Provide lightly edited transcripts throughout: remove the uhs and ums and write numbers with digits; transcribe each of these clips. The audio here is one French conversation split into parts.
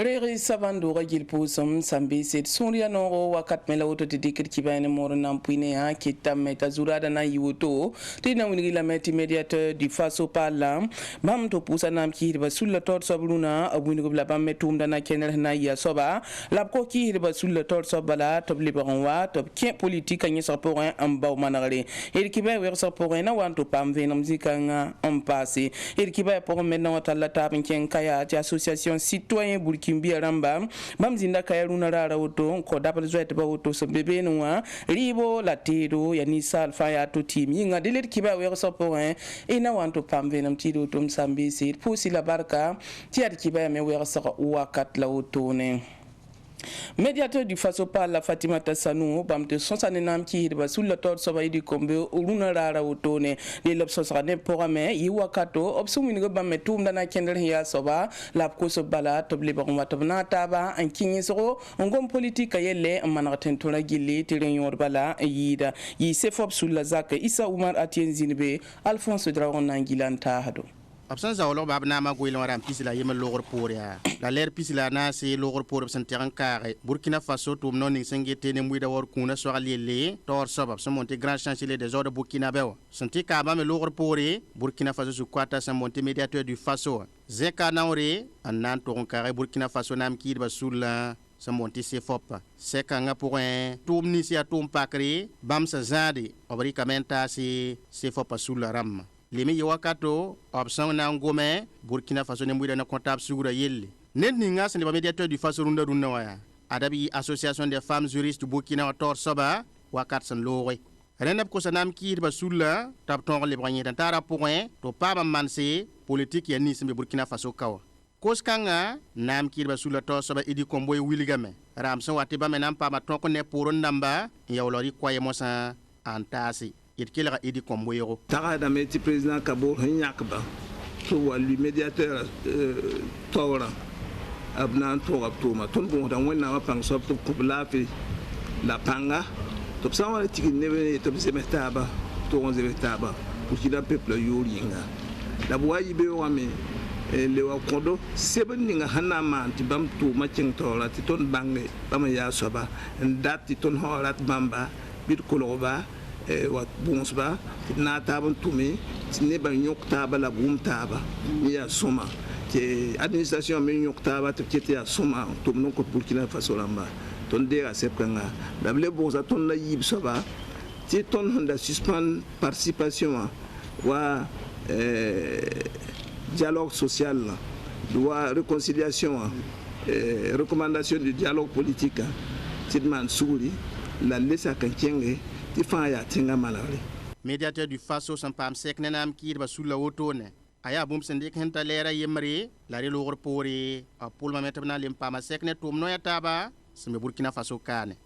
Rere sabando gil pusum sambi set suria no wakat mela auto de dikir kibane moro nampuine ha kita meta zurada na yuto tina wingi la meti mediateur du faso pala bam to pusa nam ki ba sulla tot sabruna abuni gobla bam metum dana kenel na ya soba lab ko ki ba sulla tot sobala top libaron wa top ken politique ni sa pour un baw manare el kiba wer sa pour na wanto pam venam zikanga en passé el kiba pour maintenant tala tabin ken kaya ti association citoyen Kimbi Ramba, Mamzinda Kairuna Raoto, Kodapal Zwet Bauto, Bebe Noa, Ribo, Latero, Yanisa, Fire to Team, Yinga, Delet Kiba, where Sopoin, and I want to Pam Venum Tido Tum Sambi Seed, Pussy La Barca, Tiad Kiba, me where Wakat Lautone. Médiateur du Faso par la Fatima Tassanou, Bamte Sonsanenam qui va sous le tort Soba du Combe, Uruna Rara Utone, les Lopsosrane Porame, Iwakato, Obsuminigo Bametum Dana Kendall Hia Soba, la Coso Bala, Toblibaron Watobnataba, and Kinisro, on gomme politique Yele, Manatentona Gili, Tirenyor Bala, Yida, Yi Sefop sous la Zak, Issa Oumar Atien Zinbe, Alphonse Dragon Nangilan Tahado. Absence à l'homme Abnama Gouilon Pisla Yem Logor Poria. La l'air Pisla Nasi, Logor Por Santiancare, Burkina Faso, to non Sengete, Nemuida or Kuna, Sorali, Tor Sobab, Monte Grand Chancelier des ordres Burkina Beo. Santika Bam Logor Pori, Burkina Faso Suquata, Monte médiateur du Faso. Zeka Naure, un Nantoron Carré, Burkina Faso Nam Kid Basula. Sa monti se fop sekanga pour un toum ni si atum pakri bam sa zadi obri kamenta si se fop sous la ram limi yawakato option na ngome Burkina Faso ne muida na comptable sugura yelle net ninga se ba médiateur du Faso runda waya adabi association des femmes juristes du Burkina tor soba wakat san lowe renab ko sanam ki ba sulla tab ton le branye tara pour un to pa manse politique ya ni sembe Burkina Faso kawa Koskanga, Nam Kirba sous le tos of Idi Comboy Willigame. Ramson Watiba Menam Pamatonko ne pour un number, Yaolori Quayamosa, Antasi. Il killera Idi Comboyo. Tarada Meti président Cabo Hinyakba, to lui médiateur Tora, Abnan Tora Toma, Tombo, and when our pangs up to Kublafi, La Panga, to someone taking never to Zemetaba, to one Zemetaba, which is a people Yuringa. La boy Bewame. Le wakondo seben ninga hanama ti bam tu maching tola ti ton bange bam ya soba ndat ti ton horat bamba bit koloba wat bonsba ti na taban tumi ti ne ban yok taba la bum taba ya soma ti administration men yok taba ti ti ya soma to non ko Burkina Faso lamba ton de a sepkanga dable bonza ton la yib soba ti ton honda suspend participation wa dialogue social, loi réconciliation, recommandation du dialogue politique, Tidman Souri, la laisse à Kankienge, Tifaya Tinga Malari. Médiateur du Faso, sans pam sec nenam qui va sous la hautone. Aya boum sendik hentalera yemre, la relor pori, a poul ma metna limpama sec netum noyataba, c'est Burkina Faso Kane.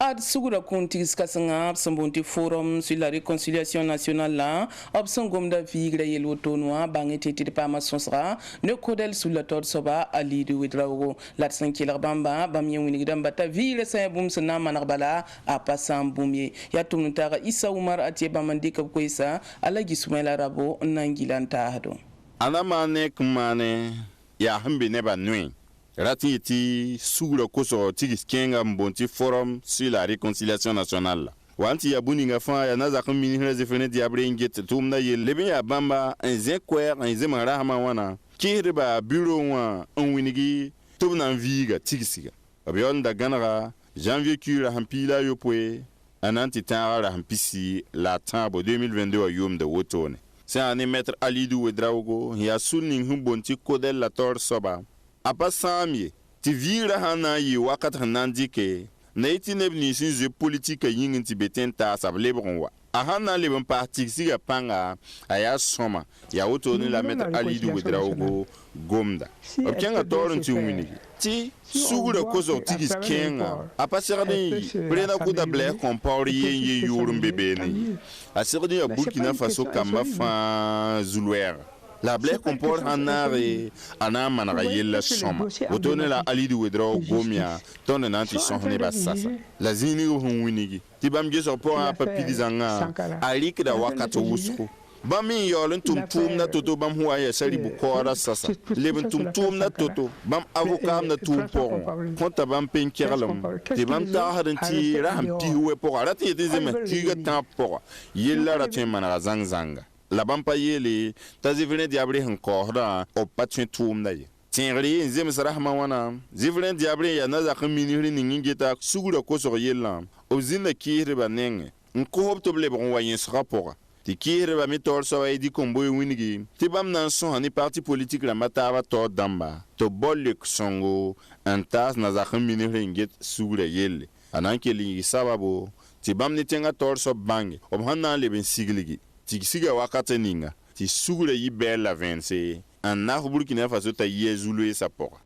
Ad Sugura Kuntis Kasanga, Sambonti Forum sur la réconciliation nationale là, Obsangom da Vigre et l'Autonois, Bangete de Pama Sonsra, ne Kodel sous la Tord Soba, Ali de Widrago, Latsan Kilarbamba, Bamien Winigam Bata, Ville Saint-Boum Sena Manarbala, a Passam Boumier, Yatunutara Issa Oumar Atie Bamandika Kwesa, Alagi Soumela Rabo, Nangilanta Hado. Anamanek Mane, Yahambi Neba Nui. Ratiti sous le coso tigis kenga mbonti forum sur la réconciliation nationale. Wanti ya buninga fa ya naza kumini heze fene diabre inget tumna ye lebe ya bamba enze kwer enze marahama wana kirba bureau wa onwinigi tumna viga tigisiga. Abion da ganara janvier kura hampila yopwe ananti tara hampisi la tabo 2022 yom de wotone. C'est un maître Alidou Wedraogo ya sunning humbonti kodel la tor soba. Apa samye ti vira hana yi wakat hanandike na iti nebni sinze politique yingin tibeten ta sablebron wa ahana lebon parti siga panga aya soma ya otoni la mettre Alidou Wedraogo gomda obkenga toron ti umini ti sugura kozo tigis kenga apa serani brena kuda ble compori ye yurum bebeni a serani ya Burkina Faso kamba fa zulwer la blé comporte un arrêt, un âme en rayé la somme. Autour la Alidou Wedraogo Gomia, ton un anti-sonné bassassa. La zini ou winigi. Tibam Jesopor a papi dizanga, Alik da Wakato Wusco. bam min yolin tum na toto bam huwa ya sari bu kora sasa leben tum na toto bam avocat na tum poron konta bam pen kerlam te bam ta hadan ti raham ti huwe pora rat yete zema ti ga ta pora yella ratun mana zanga la bam pa yele ta zivne diabre han korda o patun tum na ye tiengri zem sarahma wana zivne diabre ya na za khamini ni ngita sugura ko so yella o zinna kire banenge nko hop to blebon wayen rapport ti kire ba mi tol so ay di komboy winigi ti bam nan son ni parti politique la mataba to damba to bolik songo antas na za khamini ringet sugura yelle anan ke li sababu ti bam ni tenga tol so bangi o hanna le ben sigligi ti siga wakata ninga ti sugura yi bella vense an na Burkina Faso ta yezulu sa pora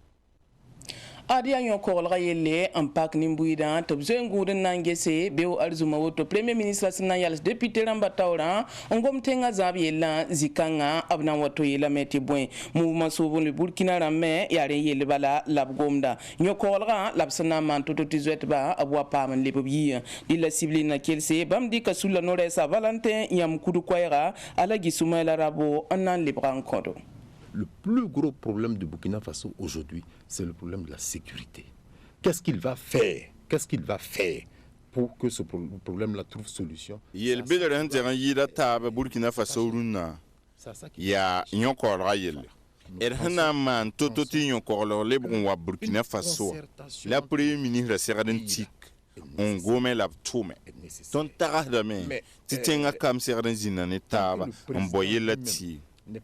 Adia yon korolga yelle en pak nimbuida to zengu den nangese beo arzuma woto premier ministre sina yals député ramba tawra ngom tenga zabi yella zikanga abna woto yela meti bwen mouvement sauvons le Burkina ramme yare yelle bala labgomda yon korolga labsana man toto tizwet ba abwa pam lebiyi dilla siblina kelse bamdi kasula nore sa Valentin yam kudu kwayra ala gisuma la rabo anan libran kodo. Le plus gros problème du Burkina Faso aujourd'hui, c'est le problème de la sécurité. Qu'est-ce qu'il va faire? Qu'est-ce qu'il va faire pour que ce problème-là trouve solution? Yel bedere hanteran yida taba Burkina Faso runa. Ya nyokorra yel. Hana man tototi nyokorlo lebron wa Burkina Faso. La premier ministre seraden tik. On gome la tume. Ton taradame. Titenga kam seraden zinane taba. On boye la ti.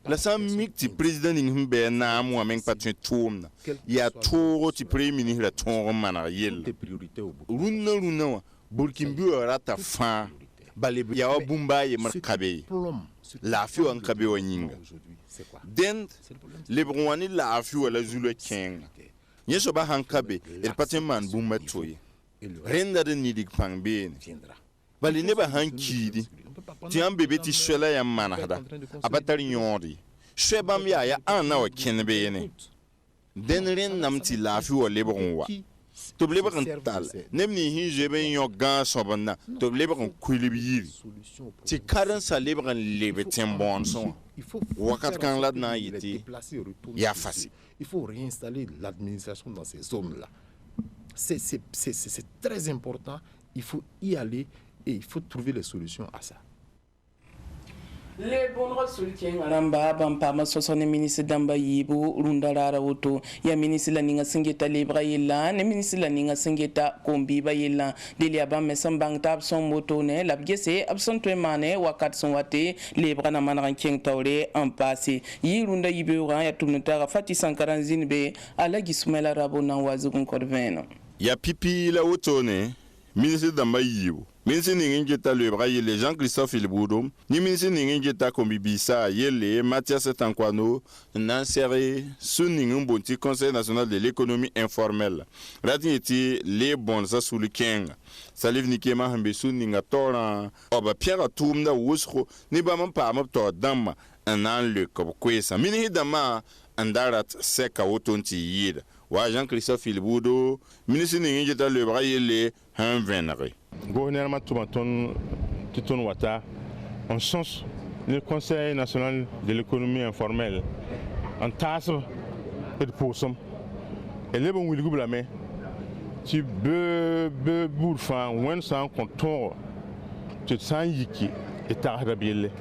La samik ti président ngimbe na mo ameng patun toum ya toro ti premier ministre la ton mana yel runa burkimbi rata fa bale ya bumba ye markabe la fi wan kabe wanyinga den le browani la fi wala zulu king yeso ba hankabe el patun man bumba toye renda de nidik pangbe bale ne ba hankidi ti an bebe ti shwela ya manahda abatari nyori shwebam ya ana wa kenbe ne den ren nam ti lafi wa lebron wa to lebron tal nemni hi jebe nyo gan sobana to lebron kulibi ti karan sa lebron lebe tembon son wakat kan ladna yiti ya fasi il faut réinstaller l'administration dans ces zones là c'est très important, il faut y aller et il faut trouver les solutions à ça. Les bons soutien aramba bampa masosone ministre damba yibu rundarara woto ya ministre la ninga singeta libra yella ne ministre la ninga singeta kombi ba yella delia ba mesambang tab son moto ne labgese absentwe mane wakat son wate libra na manran king tawre en passé yi runda yibe wa ya tumnta fati sankaranzin be ala gismela rabo na wazugun kodveno ya pipi la woto ne ministre damba yibu Ministre Ningeta le braille les Jean-Christophe Ilboudo, ni ministre Ningeta Kombibisa, Yele, Mathias Tankwano, Nansere, Sunning Bonti, Conseil national de l'économie informelle. Radiniti, les bons sous le King. Saliv Nikema Hambesu Ningatora, Oba Pierre Toumda Wusro, Nibam Pamapto Dama, un an le Kobkwesa. Mini Dama, Andarat Seka Wotonti Yid. Wa Jean-Christophe Ilboudo, ministre Ningeta le braille les Hanvenere. Gouvernement Toumaton Wata, on change le Conseil national de l'économie informelle en tasse et de pourcent. Et les bons will la main, tu veux bourfan, ou un sans contour, tu te sens yiki et t'arrabille.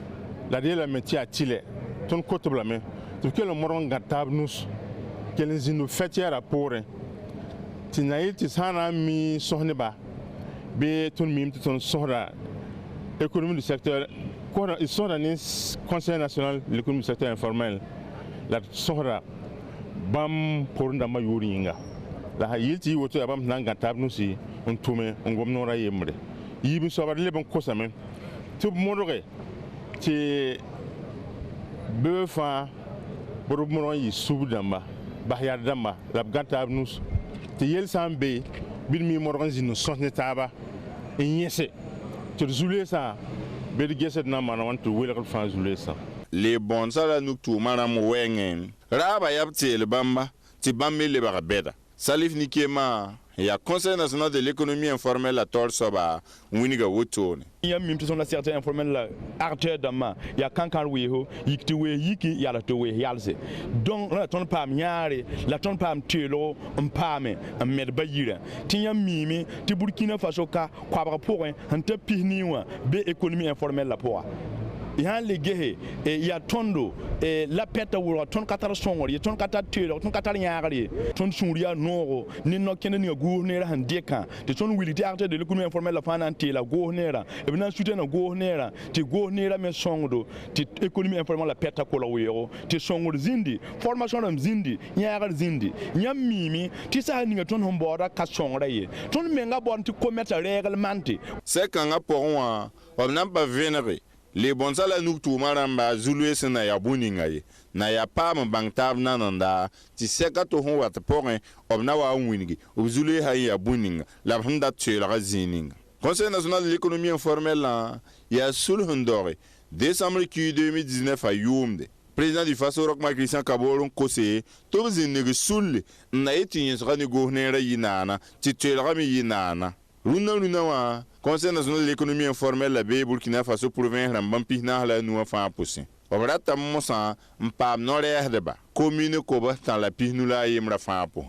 La dé la métier à Tile, ton côté la main, tu que le moron gâtable nous, qu'elle nous fait à rapport. Tu n'as pas de mi soneba. Be ton mim ton sora économie du secteur ils sont dans le Conseil national de l'économie du secteur informel la sora bam pour ndama yuringa la yilti woto bam nanga tabnu si on tume on gomno ra yemre yibi sobar le bon kosamen to modore ti befa boru mo yi subdamba bahyar damba la gantabnu ti yel sambe bil mi morganzi no sonne taba e nyese to zule sa be de geset na mana want to wel fa zule sa les bons sala nuk tu manam wengen raba yapte le bamba ti bamme le baka beda salif nikema ya Conseil national de l'économie informelle la tol soba winiga wotone. Il y a même la certaine informelle la arter dama ya kankan weho yikti we yiki ya la to we yalse. Donc la ton pam yaare la ton pam telo mpame med bayira. Tinya mimi ti Burkina Faso ka kwabra point ante pihniwa be économie informelle la poa. Yan legehe ya tondo la peta wuro ton katar songori ton katar telo ton katar yaari ton suria noro ni no kene ni gouverneur handeka de ton wilité arte de l'économie informelle la fanante la gouverneur e bina soutien na gouverneur ti gouverneur me songdo ti économie informelle la peta ko la wero ti songor zindi formation ram zindi yaar zindi nyam mimi ti sa ni ton hombora ka songra ye ton menga bon ti commerce réglementé c'est quand a pour on n'a pas vénéré. Les bons à la nouk tout maramba zulwe sena ya buninga ye na ya pa mbang tab nananda ti seka to ho wat porin obna wa wingi zulwe ha ya buninga la handa tshela ga zininga. Conseil national de l'économie informelle ya sul hundore décembre 2019 à Youmde. Président du Faso Rochmark Christian Kabolon Kose to zinne sul na etinye sra ni gouverneur yinana ti tshela mi yinana. Runa wa Conseil national de l'économie informelle la be Burkina Faso province Rambampi na la nou fa poussin. Obrata mosa mpam nord de ba. Commune ko ba tan la pihnula yemra fa po.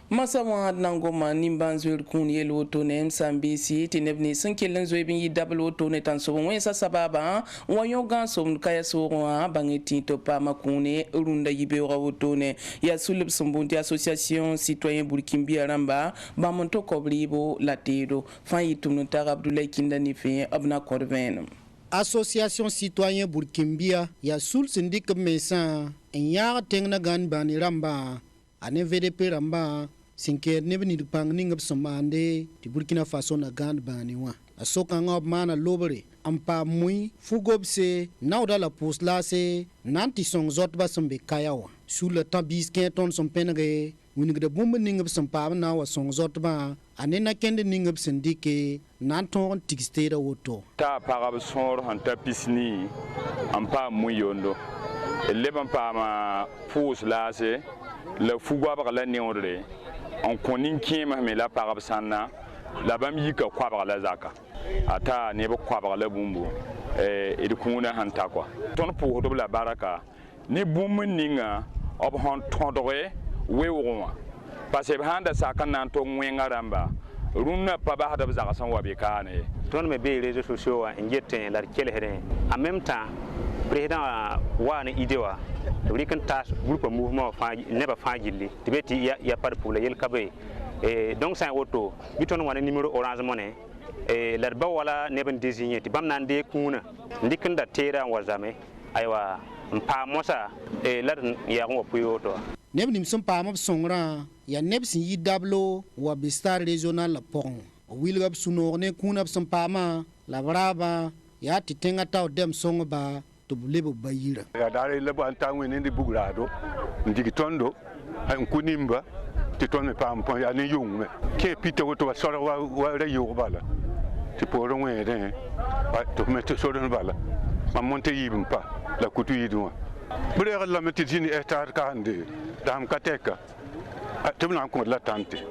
Masa wa nangoma nimbanzwer kun yelo to nem sambisi tinebni sankelen zoibin yi double to ne tan so wensa sababa wayo ganso kaya so wa bangeti to pa makune runda yibe wa to ne ya sulub sumbunti association citoyen burkimbia ramba ba monto koblibo latero fayitum tar Abdoulaye Kindani fe abna korven. Association citoyen burkimbia ya sul syndic mesa en tengna gan bani ramba ane VDP ramba sinker nebe ni pang ningap somande ti Burkina Faso na gand bani wa asoka ngob mana lobere ampa mui fugobse nauda la poslase nanti song zot ba sombe kayawa sur le tabis kenton som penage winigde bumba ningap sompa na wa song zot ba anena kende ningap sindike nanton tigstera woto ta parab sor hanta pisni ampa mui yondo leban pa ma poslase le fugwa ba la neore on konin kima me la parab sanna la bam yika kwa ba la zaka ata ne ba kwa ba la bumbu e de kuna hanta kwa ton po do la baraka ni bum ninga ob hon tondore we wonwa parce que handa saka nan to ngwenga ramba runna pa ba hada zaka san wabe kane ton me be réseaux sociaux en jette la kele here en même temps président wa ni idewa wuri kan tas groupe mouvement fa neba fa jilli tibeti ya par pour yel kabe et donc ça auto biton wana numéro Orange Money et l'arba wala neben désigné ti bam nan de kuna ndikanda tera wazame aywa mpa mosa et lar ya ngo puyo to neb nim sum pa mab songra ya neb sin yi dablo wa bistar régional la pong wilgab sunorne kuna sum pa ma la braba ya titenga taw dem songa to lebo bayira ya dare lebo antangwe ndi bugrado ndigi tondo an kunimba ti tonne pam pon ya ni yungme ke pito to sora wa re yo bala ti poro ngwe to meto sora bala ma monte yibumpa la kutu yidwa bure la meti jini hectare ka ande dam kateka tebna ko la tante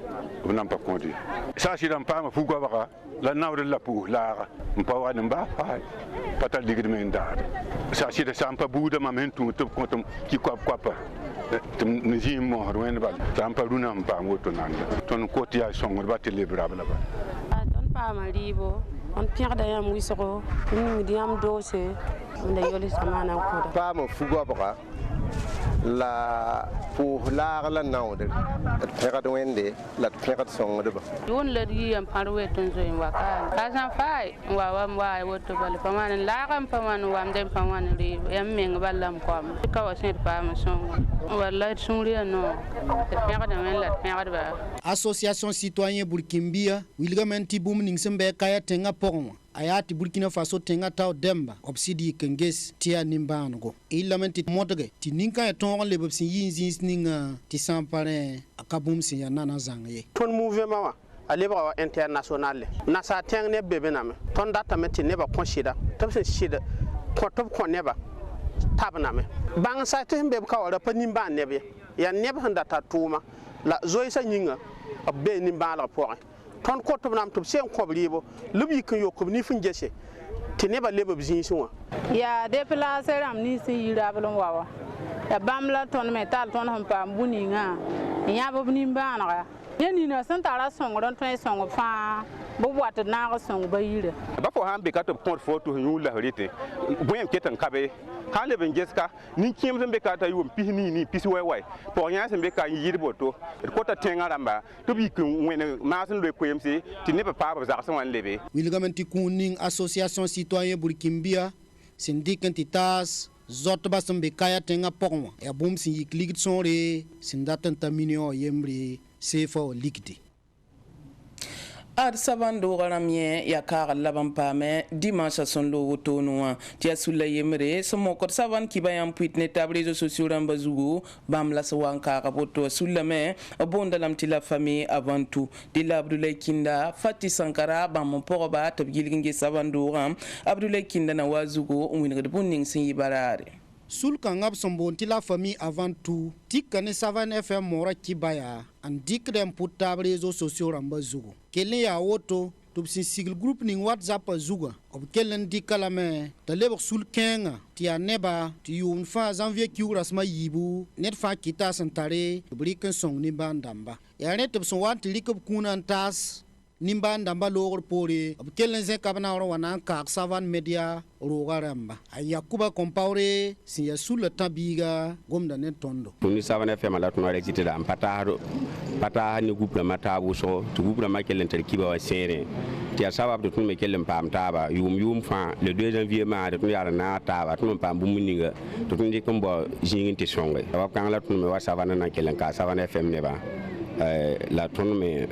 bna pa ko di sa si dam pa ma fu ko baka la nawre la pu la mpa wa namba pa patal digid men dar sa si de sampa buda ma men tu to ko ki ko pa ni ji mo wen ba sampa runa mpa ngoto nanga ton ko ti ya songor ba telebra ba ton pa ma ribo on pierre da yam wisoko ni diam dose nda yoli samana ko pa ma fu go baka la pour la naude pegad wende la pegad song de ba don le di am parwe ton zo en waka kasan fai wa woto bal paman la gam paman wa dem paman ri yam meng ballam kom ka wa sen pa ma song wallahi sungri no pegad men la pegad ba association citoyen burkimbia wilgamenti bum ning sembe kaya tenga pong ayati Burkina Faso tenga taw demba obsidi kenges tia nimbango ilamenti motoge ti ninka ya ton le bobsin yinzins ninga ti sampare akabum sin ya nana zangaye ton mouvement wa aleba international na sa teng ne bebe na ton data meti ne ba konshida tabse shida ko top ko ne ba tabna me bang sa te be ka wala pa nimba ne be ya ne ba data tuma la zoisa nyinga b be nimbaalg pʋgẽ tõnd kot b nam tɩ b sẽn kõb rɩɩbo leb yik n yok b nif n gese tɩ nebã leb b zĩisẽ wã yaa déplacer rãmb nins n yi rabl n wa wa ya bãmb la tõnd me tall tõnd sẽn paam bu-ningã n yãb b nimbãanega yẽ nina sẽn tara sõngd n tõe sõng fãa b wat d naag sõng ba yirã ba fo sãn be ka tɩ b kõt foto sẽn yũu la rɩtẽ bõe ket n ka be sãn leb n geska nin-kẽem sẽn be ka t'a yʋʋm pis niini pis wɛ-wɛ pʋg yã sẽn be ka n yɩɩd boto d kota tẽngã rãmba tɩ b yik n wẽn maas n loe koeemse tɩ neb paam b zagsẽ wã n lebe wilgame tɩ kũun ning association citoyen burkimbia sẽn dɩk n tɩ taas zotba sẽn be kaya tẽngã pʋgẽ wã yaa bũmb sẽn yik ligd sõore sẽn dat n ta miniõ yembre seefa wa likde ad saban doga ramye ya kagal laban pame dimanche son lo wotono wa tia sulla yemre so mokot saban ki bayan puitne tab réseaux sociaux ramba zugo bam la so wan kaga boto sulla me bondalam ti la famille avant tout de Abdoulaye Kinda Fati Sankara bam poroba tab gilginge saban doga Abdoulaye Kinda na wazugo umwinga de bonning sin yibarare sul kangab sombon ti la famille avant tout tikane savan FM mora kibaya an dikdem putab réseaux sociaux ramba zugo kelen ya woto tub sin sigil group ning WhatsApp zuga ob kelen dikalame ta lebok sul kenga ti aneba ti yun fa janvier kiuras ma yibu net fa kita santare briken song ni bandamba ya net tub son wat likop kunan tas nimba ndamba logor pore ob kelen ze kabana wana ka savan media rogaramba ayakuba compaure si ya sul tabiga gomda net tondo ni savan FM la tuna recite da pata ni gupla mata buso tu gupla ma kelen terkiba wa sere ti sabab to tun me kelen pam taba yum fa le 2 janvier ma de tun yara na taba tun pam bu muninga to tun dikom bo jingin ti songe sabab kan la tun me wa savan na kelen ka savan FM ne ba la tun me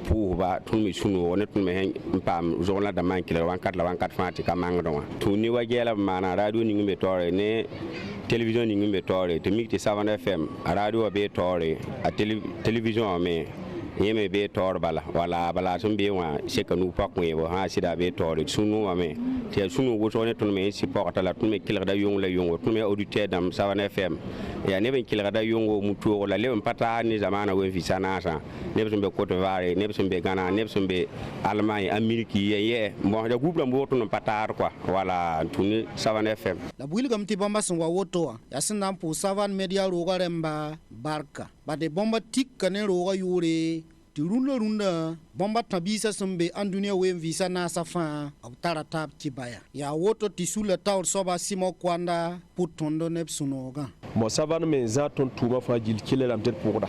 pour ba tun mi sunu wona tun me hen pam journal da man kila wan kat fati ka mang do tun ni wa gela mana radio ni ngbe tore ne télévision ni ngbe tore to mi ti savan FM radio be tore a télévision me yeme be tor bala wala sun be wa shekanu pak we bo ha sida be tor sunu wa me te sunu wo tone tun me si porta la tun me kila da yong la yong tun me auditeur dam savan FM ya ne ben kila da yongo mutu la le pata ni zamana we fi sanasa ne be Côte d'Ivoire ne be Ghana ne be Allemagne Amérique ye bon da groupe la mbo tun patar quoi wala tun savan FM la buil gam ti bomba son wa woto ya sinam pour savan media rogaremba barka ba de bomba tik kane roga yure ti runda bomba tabisa sumbe andunia we visa na safa abtara tab kibaya ya woto ti sula taw soba simo kwanda putondo nep sunoga mo savan me za ton tuma fa jil kile am tet pourda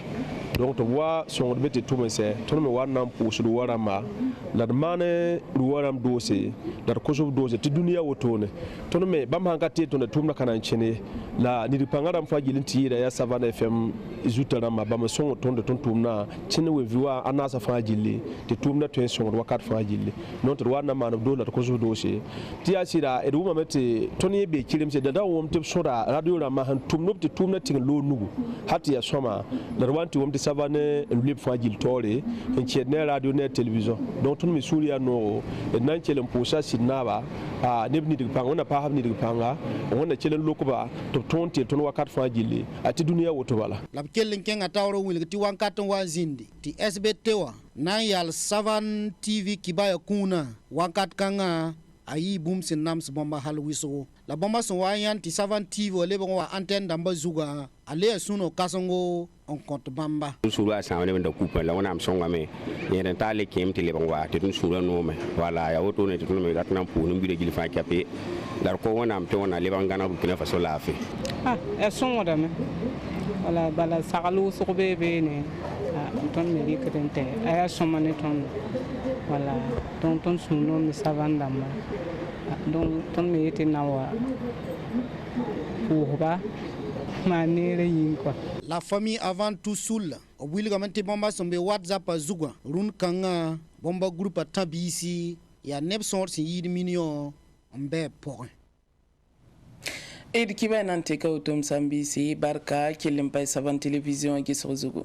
donc to wa son bete tuma se ton me wanam pusu warama la mane waram dose dar koso dose ti dunia wotone ton me bam hanga te ton tumna kana chene la ni pangaram fa jilin ti ya savan FM izutara ma bam son ton de ton tumna chene we viwa anasa fa jilli te tumna to son wakat fa jilli non to wana man do la koso dose ti asira e duma mete ton ye be kirim se da wom te sora radio la ma han tumno te tumna tin lo nugu hati ya soma la wanti wom te savane lib fa jil tore en chene radio ne television donc ton mi suria no nan chelen posa sinaba a nebni dig panga ona pa habni dig panga ona chelen lokuba to tonte ton wakat fa jilli ati dunia woto bala lab kelen kenga tawro wil ti wankat wa zindi ti SBT wa na yal savan TV kibaya kuna wankat kanga ayi boom sin nams bomba halwiso la bomba so wayan ti savan TV le bon wa antenne damba zuga ale suno kasongo on compte bamba sura sa ne nda coupe la wona am songa me yenen tale kem ti le bon wa ti tun sura no me wala ya woto ne ti tun me gatna pu no mbire gilfa kape dar ko wona am to wona le bangana ko kina faso la fe e songo da me wala bala sagalu sobe be ne ton me ri kente aya somane ton wala ton suno mi savanda ma donc ton me ete nawa pour ba manere yin quoi la famille avant tout soul obwili gamante bomba sombe WhatsApp zuga run kanga bomba groupe tabisi ya nepsor si yid minio mbe point Ed kiba nante ka utum sambisi barka kilim pay savan television gi sozugo